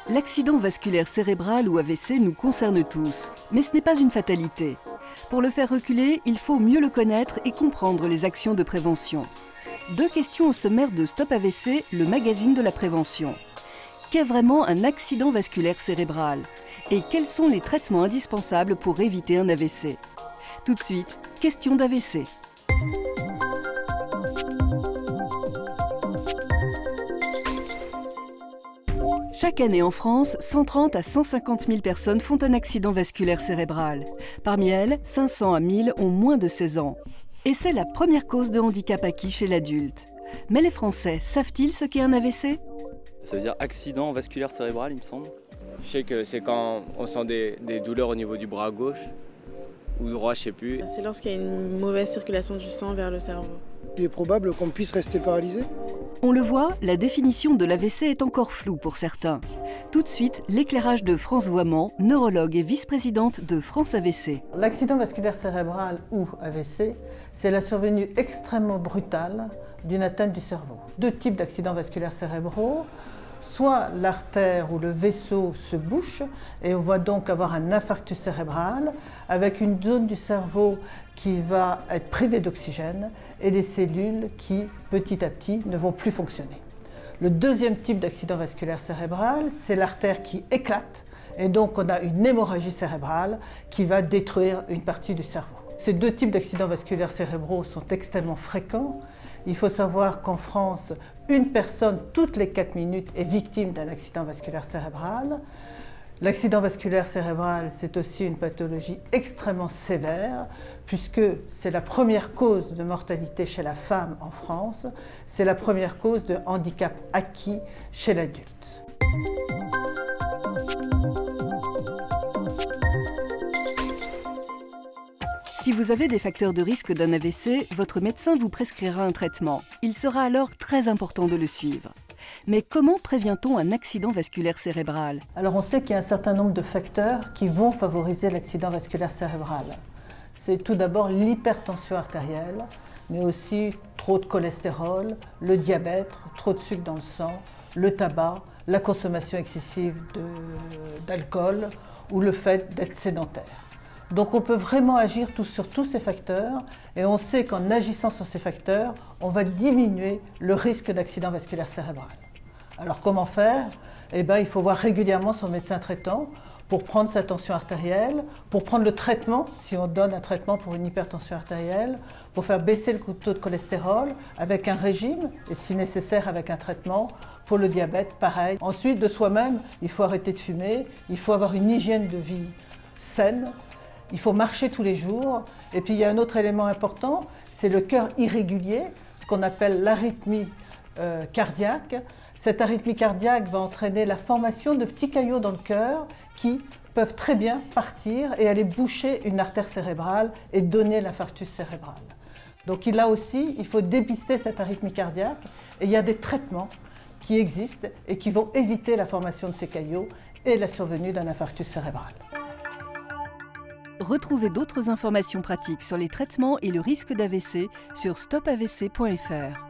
L'accident vasculaire cérébral ou AVC nous concerne tous, mais ce n'est pas une fatalité. Pour le faire reculer, il faut mieux le connaître et comprendre les actions de prévention. 2 questions au sommaire de Stop AVC, le magazine de la prévention. Qu'est vraiment un accident vasculaire cérébral? Et quels sont les traitements indispensables pour éviter un AVC? Tout de suite, question d'AVC. Chaque année en France, 130 à 150 000 personnes font un accident vasculaire cérébral. Parmi elles, 500 à 1000 ont moins de 16 ans. Et c'est la première cause de handicap acquis chez l'adulte. Mais les Français savent-ils ce qu'est un AVC? Ça veut dire accident vasculaire cérébral, il me semble. Je sais que c'est quand on sent des douleurs au niveau du bras gauche ou droit, je sais plus. C'est lorsqu'il y a une mauvaise circulation du sang vers le cerveau. Il est probable qu'on puisse rester paralysé. On le voit, la définition de l'AVC est encore floue pour certains. Tout de suite, l'éclairage de France Voiman, neurologue et vice-présidente de France AVC. L'accident vasculaire cérébral ou AVC, c'est la survenue extrêmement brutale d'une atteinte du cerveau. 2 types d'accidents vasculaires cérébraux. Soit l'artère ou le vaisseau se bouche et on va donc avoir un infarctus cérébral avec une zone du cerveau qui va être privée d'oxygène et des cellules qui, petit à petit, ne vont plus fonctionner. Le 2e type d'accident vasculaire cérébral, c'est l'artère qui éclate et donc on a une hémorragie cérébrale qui va détruire une partie du cerveau. Ces 2 types d'accidents vasculaires cérébraux sont extrêmement fréquents. Il faut savoir qu'en France, une personne toutes les 4 minutes est victime d'un accident vasculaire cérébral. L'accident vasculaire cérébral, c'est aussi une pathologie extrêmement sévère, puisque c'est la première cause de mortalité chez la femme en France, c'est la première cause de handicap acquis chez l'adulte. Si vous avez des facteurs de risque d'un AVC, votre médecin vous prescrira un traitement. Il sera alors très important de le suivre. Mais comment prévient-on un accident vasculaire cérébral? Alors on sait qu'il y a un certain nombre de facteurs qui vont favoriser l'accident vasculaire cérébral. C'est tout d'abord l'hypertension artérielle, mais aussi trop de cholestérol, le diabète, trop de sucre dans le sang, le tabac, la consommation excessive d'alcool ou le fait d'être sédentaire. Donc on peut vraiment agir sur tous ces facteurs et on sait qu'en agissant sur ces facteurs, on va diminuer le risque d'accident vasculaire cérébral. Alors comment faire? Il faut voir régulièrement son médecin traitant pour prendre sa tension artérielle, pour prendre le traitement, si on donne un traitement pour une hypertension artérielle, pour faire baisser le taux de cholestérol avec un régime et si nécessaire avec un traitement. Pour le diabète, pareil. Ensuite, de soi-même, il faut arrêter de fumer, il faut avoir une hygiène de vie saine. Il faut marcher tous les jours. Et puis il y a un autre élément important, c'est le cœur irrégulier, ce qu'on appelle l'arythmie cardiaque. Cette arythmie cardiaque va entraîner la formation de petits caillots dans le cœur qui peuvent très bien partir et aller boucher une artère cérébrale et donner l'infarctus cérébral. Donc là aussi, il faut dépister cette arythmie cardiaque et il y a des traitements qui existent et qui vont éviter la formation de ces caillots et la survenue d'un infarctus cérébral. Retrouvez d'autres informations pratiques sur les traitements et le risque d'AVC sur stopavc.fr.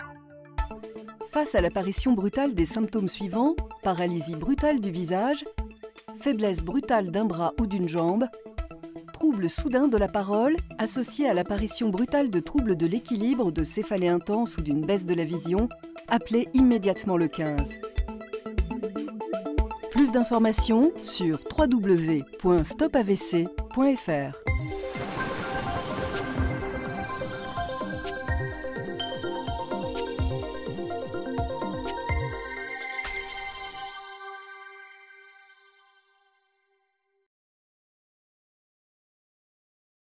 Face à l'apparition brutale des symptômes suivants, paralysie brutale du visage, faiblesse brutale d'un bras ou d'une jambe, trouble soudain de la parole associé à l'apparition brutale de troubles de l'équilibre ou de céphalée intense ou d'une baisse de la vision, appelez immédiatement le 15. Plus d'informations sur www.stopavc.fr.